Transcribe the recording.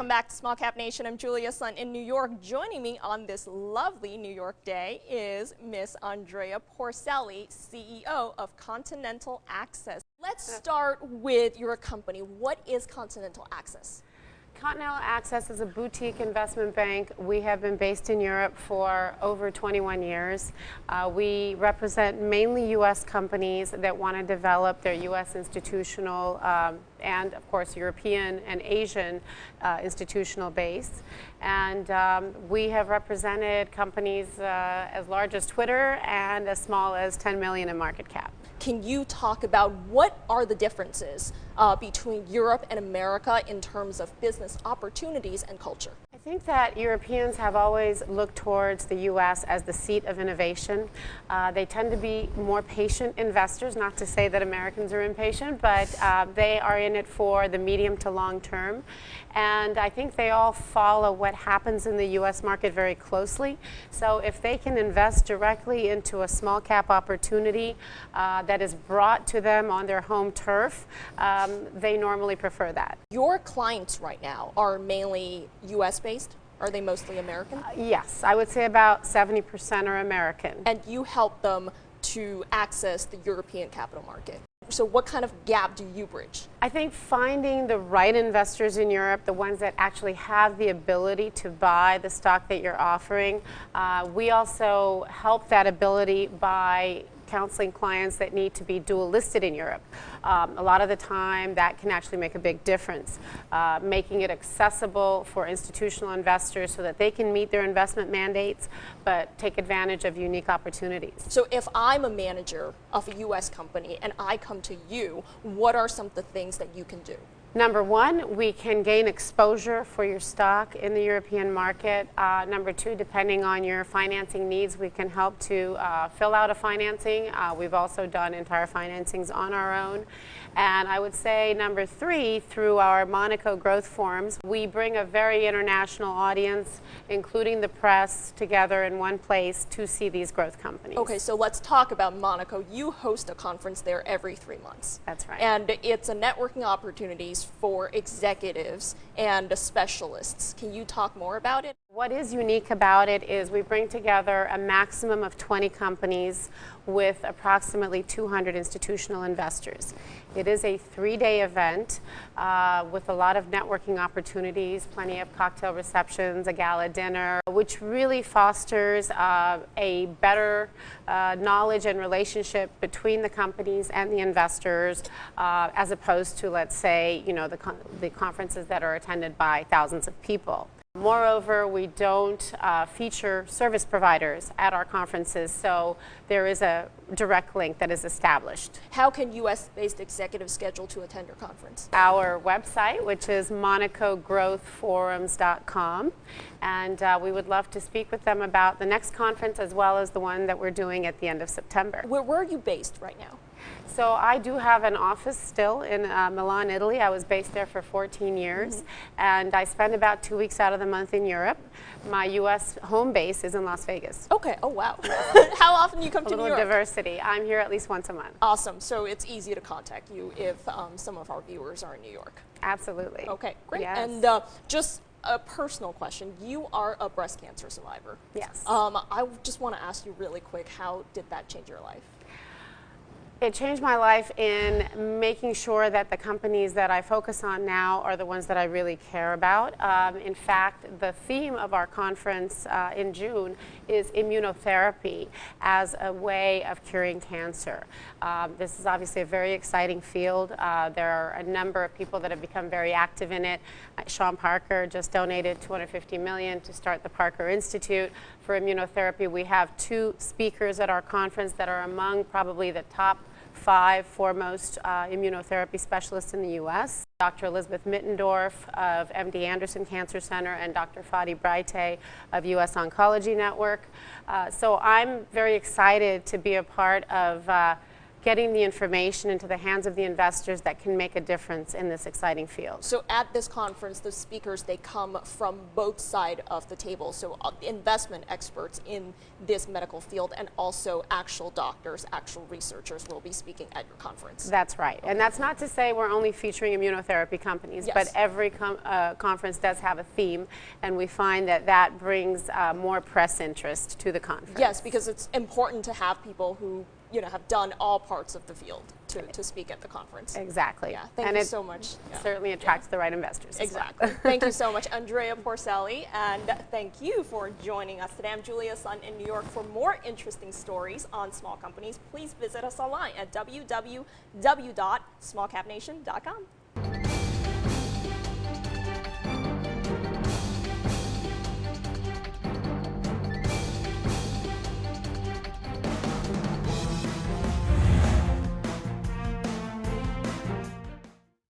back to Small Cap Nation. I'm Julia Sun in New York. Joining me on this lovely New York day is Miss Andreea Porcelli, CEO of Continental Access. Let's start with your company. What is Continental Access? Continental Access is a boutique investment bank. We have been based in Europe for over 21 years. We represent mainly U.S. companies that want to develop their U.S. institutional and, of course, European and Asian institutional base. And we have represented companies as large as Twitter and as small as 10 million in market cap. Can you talk about what are the differences between Europe and America in terms of business opportunities and culture? I think that Europeans have always looked towards the U.S. as the seat of innovation. They tend to be more patient investors, not to say that Americans are impatient, but they are in it for the medium to long term. And I think they all follow what happens in the U.S. market very closely. So if they can invest directly into a small cap opportunity that is brought to them on their home turf, they normally prefer that. Your clients right now are mainly U.S. based? Are they mostly American? Yes, I would say about 70% are American. And you help them to access the European capital market. So what kind of gap do you bridge? I think finding the right investors in Europe, the ones that actually have the ability to buy the stock that you're offering. We also help that ability by counseling clients that need to be dual listed in Europe. A lot of the time that can actually make a big difference, making it accessible for institutional investors so that they can meet their investment mandates but take advantage of unique opportunities. So if I'm a manager of a U.S. company and I come to you, what are some of the things that you can do? Number one, we can gain exposure for your stock in the European market. Number two, depending on your financing needs, we can help to fill out a financing. We've also done entire financings on our own. And I would say number three, through our Monaco growth forums, we bring a very international audience, including the press, together in one place to see these growth companies. Okay, so let's talk about Monaco. You host a conference there every 3 months. That's right. And it's a networking opportunities for executives and specialists. Can you talk more about it? What is unique about it is we bring together a maximum of 20 companies with approximately 200 institutional investors. It is a 3-day event with a lot of networking opportunities, plenty of cocktail receptions, a gala dinner, which really fosters a better knowledge and relationship between the companies and the investors, as opposed to, let's say, the conferences that are attended by thousands of people. Moreover, we don't feature service providers at our conferences, so there is a direct link that is established. How can U.S.-based executives schedule to attend your conference? Our website, which is monacogrowthforums.com, and we would love to speak with them about the next conference as well as the one that we're doing at the end of September. Where are you based right now? So I do have an office still in Milan, Italy. I was based there for 14 years, and I spend about 2 weeks out of the month in Europe. My U.S. home base is in Las Vegas. Okay. Oh, wow. How often do you come to New York? A little diversity. I'm here at least once a month. Awesome. So it's easy to contact you if some of our viewers are in New York. Absolutely. Okay, great. Yes. And just a personal question. You are a breast cancer survivor. Yes. I just want to ask you really quick, how did that change your life? It changed my life in making sure that the companies that I focus on now are the ones that I really care about. In fact, the theme of our conference in June is immunotherapy as a way of curing cancer. This is obviously a very exciting field. There are a number of people that have become very active in it. Sean Parker just donated $250 million to start the Parker Institute for immunotherapy. We have 2 speakers at our conference that are among probably the top 5 foremost immunotherapy specialists in the U.S. Dr. Elizabeth Mittendorf of MD Anderson Cancer Center and Dr. Fadi Braite of U.S. Oncology Network. So I'm very excited to be a part of getting the information into the hands of the investors that can make a difference in this exciting field. So at this conference, the speakers, they come from both sides of the table. So investment experts in this medical field and also actual doctors, actual researchers will be speaking at your conference. That's right. Okay. And that's not to say we're only featuring immunotherapy companies, Yes. but every conference does have a theme, and we find that that brings more press interest to the conference. Yes, because it's important to have people who have done all parts of the field to speak at the conference. Exactly. Yeah, thank you so much. Yeah. Certainly attracts the right investors. Exactly. Thank you so much, Andreea Porcelli, and thank you for joining us today. I'm Julia Sun in New York. For more interesting stories on small companies, please visit us online at www.smallcapnation.com.